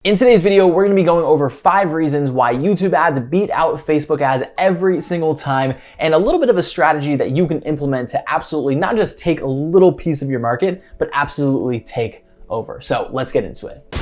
In today's video, we're gonna be going over 5 reasons why YouTube ads beat out Facebook ads every single time, and a little bit of a strategy that you can implement to absolutely not just take a little piece of your market, but absolutely take over. So let's get into it.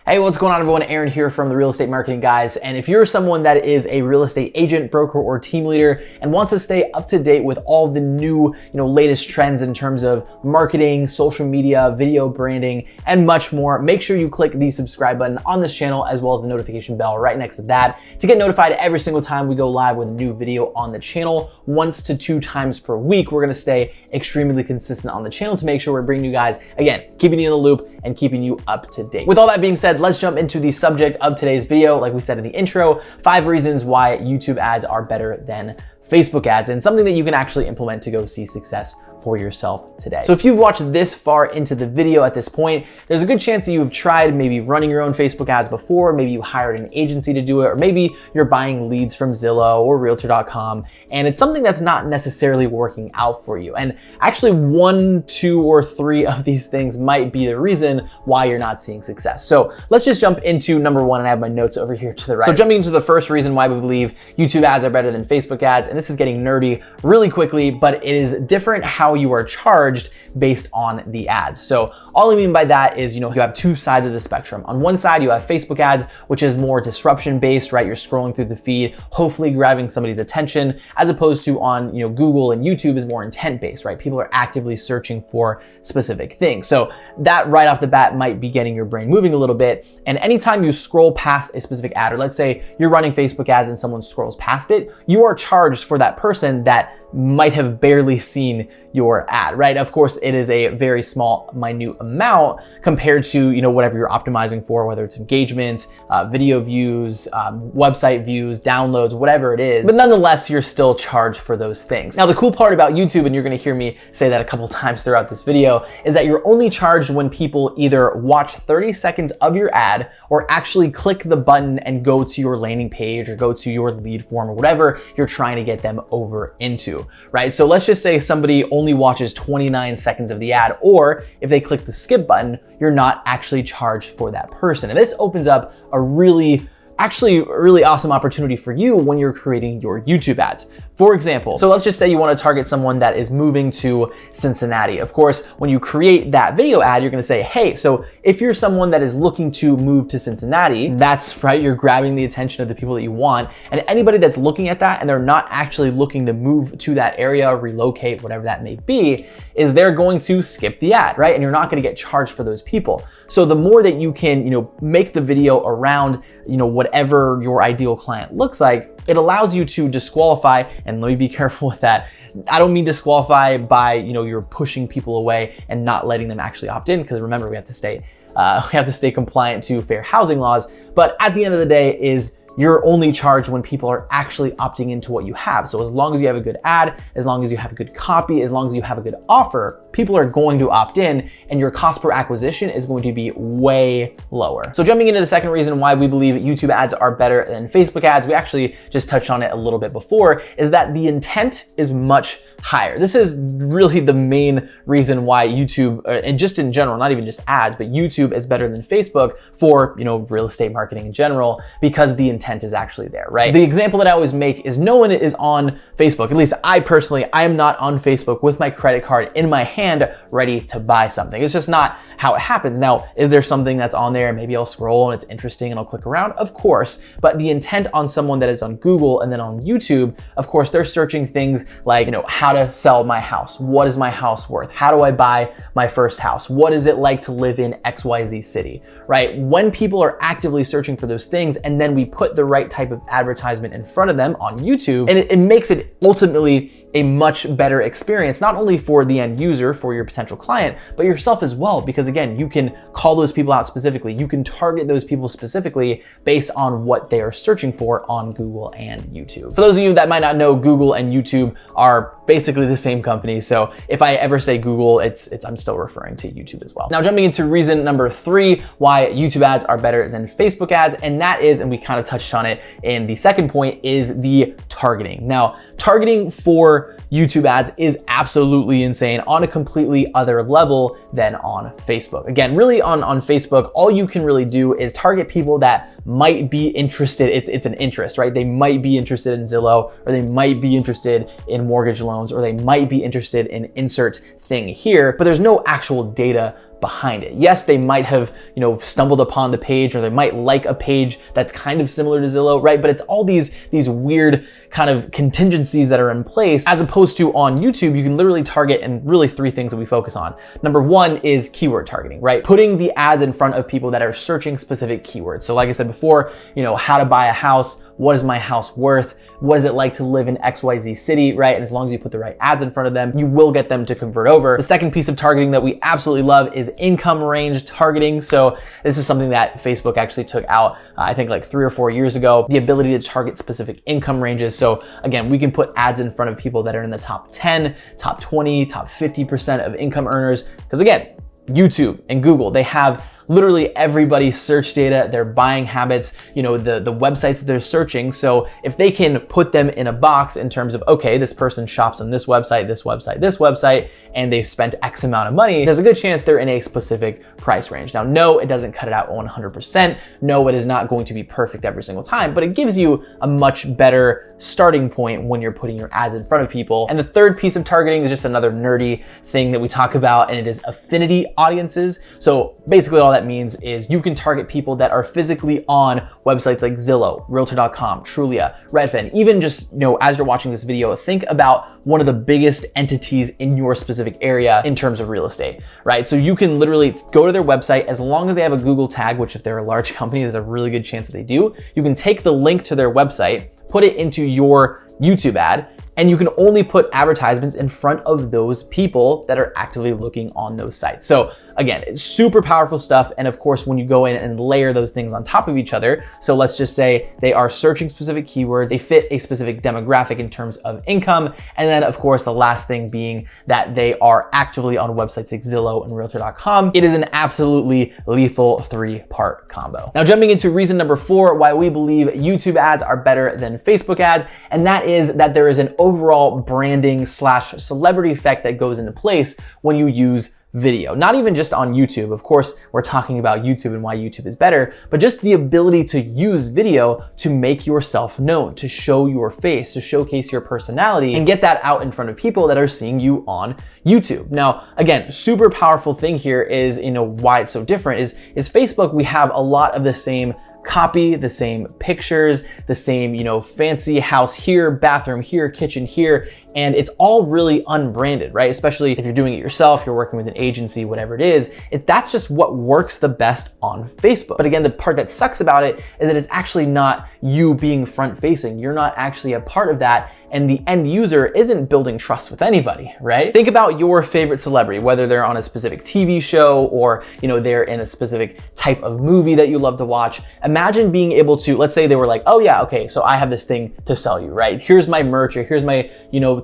Hey, what's going on everyone? Aaron here from the Real Estate Marketing Guys. And if you're someone that is a real estate agent, broker, or team leader and wants to stay up to date with all the new, latest trends in terms of marketing, social media, video branding, and much more, make sure you click the subscribe button on this channel as well as the notification bell right next to that to get notified every single time we go live with a new video on the channel. 1 to 2 times per week, we're gonna stay extremely consistent on the channel to make sure we're bringing you guys, again, keeping you in the loop and keeping you up to date. With all that being said, let's jump into the subject of today's video. Like we said in the intro, 5 reasons why YouTube ads are better than Facebook ads, and something that you can actually implement to go see success for yourself today. So if you've watched this far into the video at this point, there's a good chance that you've tried maybe running your own Facebook ads before, maybe you hired an agency to do it, or maybe you're buying leads from Zillow or Realtor.com, and it's something that's not necessarily working out for you. And actually 1, 2, or 3 of these things might be the reason why you're not seeing success. So let's just jump into number 1, and I have my notes over here to the right. So jumping into the first reason why we believe YouTube ads are better than Facebook ads, and this is getting nerdy really quickly, but it is different how you are charged based on the ads. So all I mean by that is, you have 2 sides of the spectrum. On one side, you have Facebook ads, which is more disruption based, right? You're scrolling through the feed, hopefully grabbing somebody's attention, as opposed to on, Google and YouTube is more intent based, right? People are actively searching for specific things. So that right off the bat might be getting your brain moving a little bit. And anytime you scroll past a specific ad, or let's say you're running Facebook ads and someone scrolls past it, you are charged for that person that might have barely seen your ad, right? Of course, it is a very small, minute amount compared to, whatever you're optimizing for, whether it's engagement, video views, website views, downloads, whatever it is. But nonetheless, you're still charged for those things. Now, the cool part about YouTube, and you're gonna hear me say that a couple times throughout this video, is that you're only charged when people either watch 30 seconds of your ad or actually click the button and go to your landing page or go to your lead form or whatever you're trying to get them over into, right? So let's just say somebody only watches 29 seconds of the ad, or if they click the skip button, you're not actually charged for that person. And this opens up a really awesome opportunity for you when you're creating your YouTube ads. For example, so let's just say you want to target someone that is moving to Cincinnati. Of course, when you create that video ad, you're going to say, hey, so if you're someone that is looking to move to Cincinnati, that's right, you're grabbing the attention of the people that you want. And anybody that's looking at that and they're not actually looking to move to that area, relocate, whatever that may be, is they're going to skip the ad, right? And you're not going to get charged for those people. So the more that you can, make the video around, whatever your ideal client looks like, it allows you to disqualify, and let me be careful with that. I don't mean disqualify by, you're pushing people away and not letting them actually opt in, because remember, we have to stay compliant to fair housing laws. But at the end of the day is you're only charged when people are actually opting into what you have. So as long as you have a good ad, as long as you have a good copy, as long as you have a good offer, people are going to opt in and your cost per acquisition is going to be way lower. So jumping into the second reason why we believe YouTube ads are better than Facebook ads, we actually just touched on it a little bit before, is that the intent is much higher. This is really the main reason why YouTube, and just in general, not even just ads, but YouTube is better than Facebook for, real estate marketing in general, because the intent is actually there, right? The example that I always make is no one is on Facebook, at least I personally, I am not on Facebook with my credit card in my hand ready to buy something. It's just not how it happens. Now, is there something that's on there? Maybe I'll scroll and it's interesting and I'll click around, of course, but the intent on someone that is on Google and then on YouTube, of course, they're searching things like, how to sell my house. What is my house worth? How do I buy my first house? What is it like to live in XYZ city, right? When people are actively searching for those things and then we put the right type of advertisement in front of them on YouTube, and it makes it ultimately a much better experience, not only for the end user, for your potential client, but yourself as well, because again, you can call those people out specifically. You can target those people specifically based on what they are searching for on Google and YouTube. For those of you that might not know, Google and YouTube are basically the same company. So if I ever say Google, I'm still referring to YouTube as well. Now jumping into reason number 3 why YouTube ads are better than Facebook ads, and that is, and we kind of touched on it in the second point, is the targeting. Now, targeting for YouTube ads is absolutely insane on a completely other level than on Facebook. Again, really on Facebook, all you can really do is target people that might be interested. It's an interest, right? They might be interested in Zillow, or they might be interested in mortgage loans, or they might be interested in insert thing here, but there's no actual data behind it. Yes, they might have, stumbled upon the page, or they might like a page that's kind of similar to Zillow, right? But it's all these weird kind of contingencies that are in place, as opposed to on YouTube, you can literally target, and really 3 things that we focus on. Number 1 is keyword targeting, right? Putting the ads in front of people that are searching specific keywords. So like I said before, how to buy a house, what is my house worth? What is it like to live in XYZ city, right? And as long as you put the right ads in front of them, you will get them to convert over. The second piece of targeting that we absolutely love is income range targeting. So this is something that Facebook actually took out, I think like 3 or 4 years ago, the ability to target specific income ranges. So again, we can put ads in front of people that are in the top 10, top 20, top 50% of income earners. Because again, YouTube and Google, they have literally everybody's search data, their buying habits, the websites that they're searching. So if they can put them in a box in terms of, okay, this person shops on this website, this website, this website, and they've spent X amount of money, there's a good chance they're in a specific price range. Now, no, it doesn't cut it out 100%. No, it is not going to be perfect every single time, but it gives you a much better starting point when you're putting your ads in front of people. And the third piece of targeting is just another nerdy thing that we talk about, and it is affinity audiences. So basically all that means is you can target people that are physically on websites like Zillow, Realtor.com, Trulia, Redfin. Even just, as you're watching this video, think about one of the biggest entities in your specific area in terms of real estate, right? So you can literally go to their website, as long as they have a Google tag, which if they're a large company, there's a really good chance that they do. You can take the link to their website, put it into your YouTube ad, and you can only put advertisements in front of those people that are actively looking on those sites. So again, it's super powerful stuff. And of course, when you go in and layer those things on top of each other, so let's just say they are searching specific keywords, they fit a specific demographic in terms of income. And then of course, the last thing being that they are actively on websites like Zillow and Realtor.com. It is an absolutely lethal 3-part combo. Now jumping into reason number 4, why we believe YouTube ads are better than Facebook ads. And that is that there is an overall branding / celebrity effect that goes into place when you use video. Not even just on YouTube. Of course, we're talking about YouTube and why YouTube is better, but just the ability to use video to make yourself known, to show your face, to showcase your personality, and get that out in front of people that are seeing you on YouTube. Now, again, super powerful thing here is, why it's so different is Facebook, we have a lot of the same copy, the same pictures, the same, fancy house here, bathroom here, kitchen here, and it's all really unbranded, right? Especially if you're doing it yourself, you're working with an agency, whatever it is, that's just what works the best on Facebook. But again, the part that sucks about it is that it's actually not you being front facing. You're not actually a part of that, and the end user isn't building trust with anybody, right? Think about your favorite celebrity, whether they're on a specific TV show or, they're in a specific type of movie that you love to watch. Imagine being able to, let's say they were like, oh yeah, okay, so I have this thing to sell you, right? Here's my merch, or here's my,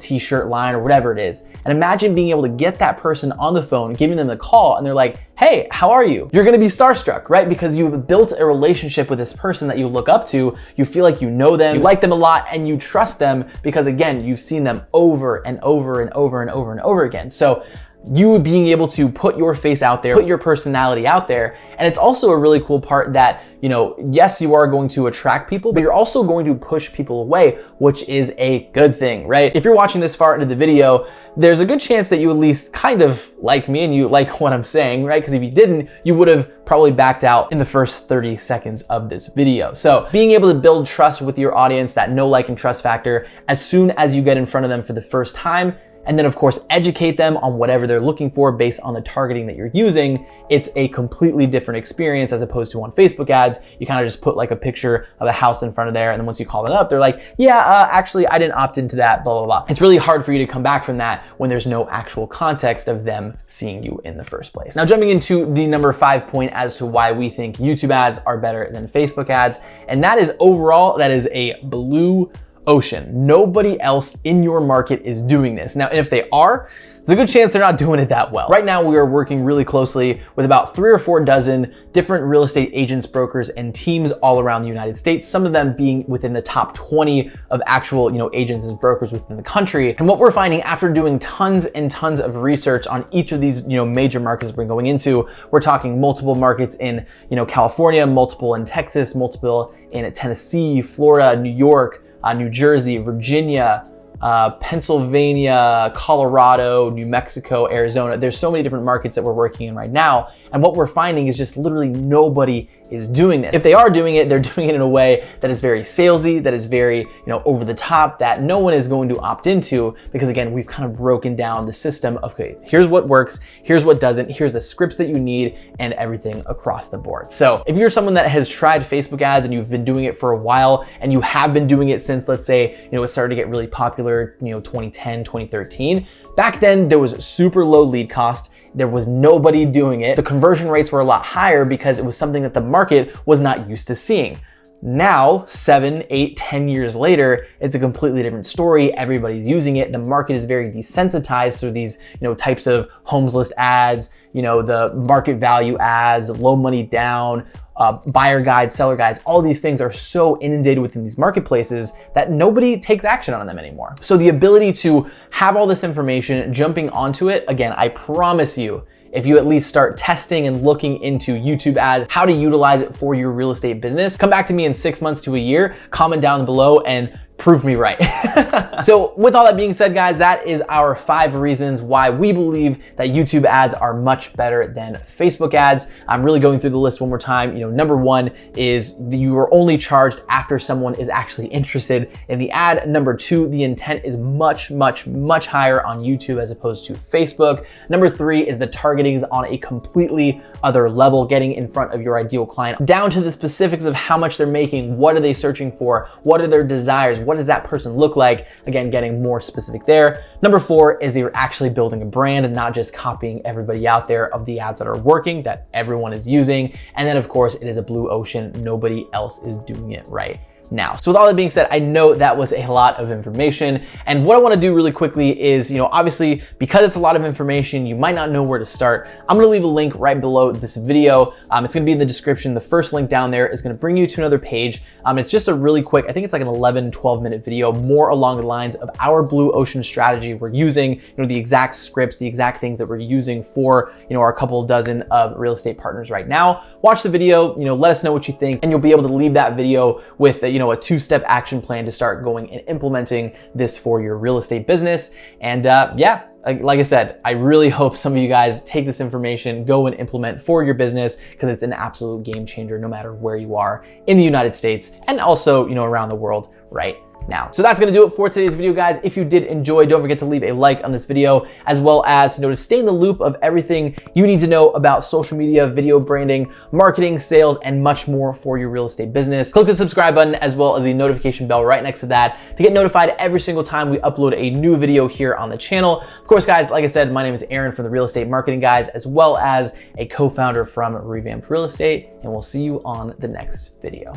t-shirt line, or whatever it is. And imagine being able to get that person on the phone, giving them the call, and they're like, hey, how are you? You're gonna be starstruck, right? Because you've built a relationship with this person that you look up to. You feel like you know them, you like them a lot, and you trust them because again, you've seen them over and over and over and over and over again. So you being able to put your face out there, put your personality out there. And it's also a really cool part that, yes, you are going to attract people, but you're also going to push people away, which is a good thing, right? If you're watching this far into the video, there's a good chance that you at least kind of like me and you like what I'm saying, right? Because if you didn't, you would have probably backed out in the first 30 seconds of this video. So being able to build trust with your audience, that know, like, and trust factor, as soon as you get in front of them for the first time, and then of course educate them on whatever they're looking for based on the targeting that you're using, it's a completely different experience as opposed to on Facebook ads. You kind of just put like a picture of a house in front of there, and then once you call them up, they're like, yeah, actually I didn't opt into that, blah, blah, blah. It's really hard for you to come back from that when there's no actual context of them seeing you in the first place. Now jumping into the number 5 point as to why we think YouTube ads are better than Facebook ads, and that is overall, that is a blue ocean. Nobody else in your market is doing this. Now, and if they are, there's a good chance they're not doing it that well. Right now, we are working really closely with about 3 or 4 dozen different real estate agents, brokers, and teams all around the United States, some of them being within the top 20 of actual, agents and brokers within the country. And what we're finding after doing tons and tons of research on each of these, major markets we're going into, we're talking multiple markets in, California, multiple in Texas, multiple in Tennessee, Florida, New York, New Jersey, Virginia, Pennsylvania, Colorado, New Mexico, Arizona. There's so many different markets that we're working in right now. And what we're finding is just literally nobody is doing this. If they are doing it, they're doing it in a way that is very salesy, that is very, over the top, that no one is going to opt into, because again, we've kind of broken down the system of, okay, here's what works, here's what doesn't, here's the scripts that you need, and everything across the board. So if you're someone that has tried Facebook ads and you've been doing it for a while, and you have been doing it since, let's say, it started to get really popular, 2010, 2013, back then there was super low lead cost. There was nobody doing it. The conversion rates were a lot higher because it was something that the market was not used to seeing. Now, 7, 8, 10 years later, it's a completely different story. Everybody's using it. The market is very desensitized through these, types of homes list ads, the market value ads, low money down, buyer guides, seller guides. All these things are so inundated within these marketplaces that nobody takes action on them anymore. So the ability to have all this information, jumping onto it, again, I promise you, if you at least start testing and looking into YouTube ads, how to utilize it for your real estate business, come back to me in 6 months to a year, comment down below and prove me right. So with all that being said, guys, that is our 5 reasons why we believe that YouTube ads are much better than Facebook ads. I'm really going through the list one more time. Number 1 is you are only charged after someone is actually interested in the ad. Number 2, the intent is much, much, much higher on YouTube as opposed to Facebook. Number 3 is the targeting is on a completely other level, getting in front of your ideal client, down to the specifics of how much they're making, what are they searching for, what are their desires, what does that person look like? Again, getting more specific there. Number 4 is you're actually building a brand and not just copying everybody out there of the ads that are working, that everyone is using. And then of course, it is a blue ocean. Nobody else is doing it right now. So with all that being said, I know that was a lot of information. And what I want to do really quickly is, obviously because it's a lot of information, you might not know where to start. I'm going to leave a link right below this video. It's going to be in the description. The first link down there is going to bring you to another page. It's just a really quick, I think it's like an 11, 12 minute video, more along the lines of our blue ocean strategy. We're using, the exact scripts, the exact things that we're using for, our couple dozen of real estate partners right now. Watch the video, let us know what you think, and you'll be able to leave that video with, a 2-step action plan to start going and implementing this for your real estate business. And yeah, like I said, I really hope some of you guys take this information, go and implement for your business, because it's an absolute game changer no matter where you are in the United States and also, around the world right now. So that's gonna do it for today's video, guys. If you did enjoy, don't forget to leave a like on this video, as well as to stay in the loop of everything you need to know about social media, video branding, marketing, sales, and much more for your real estate business. Click the subscribe button as well as the notification bell right next to that to get notified every single time we upload a new video here on the channel. Of course, guys, like I said, my name is Aaron from the Real Estate Marketing Guys, as well as a co-founder from Revamped Real Estate, and we'll see you on the next video.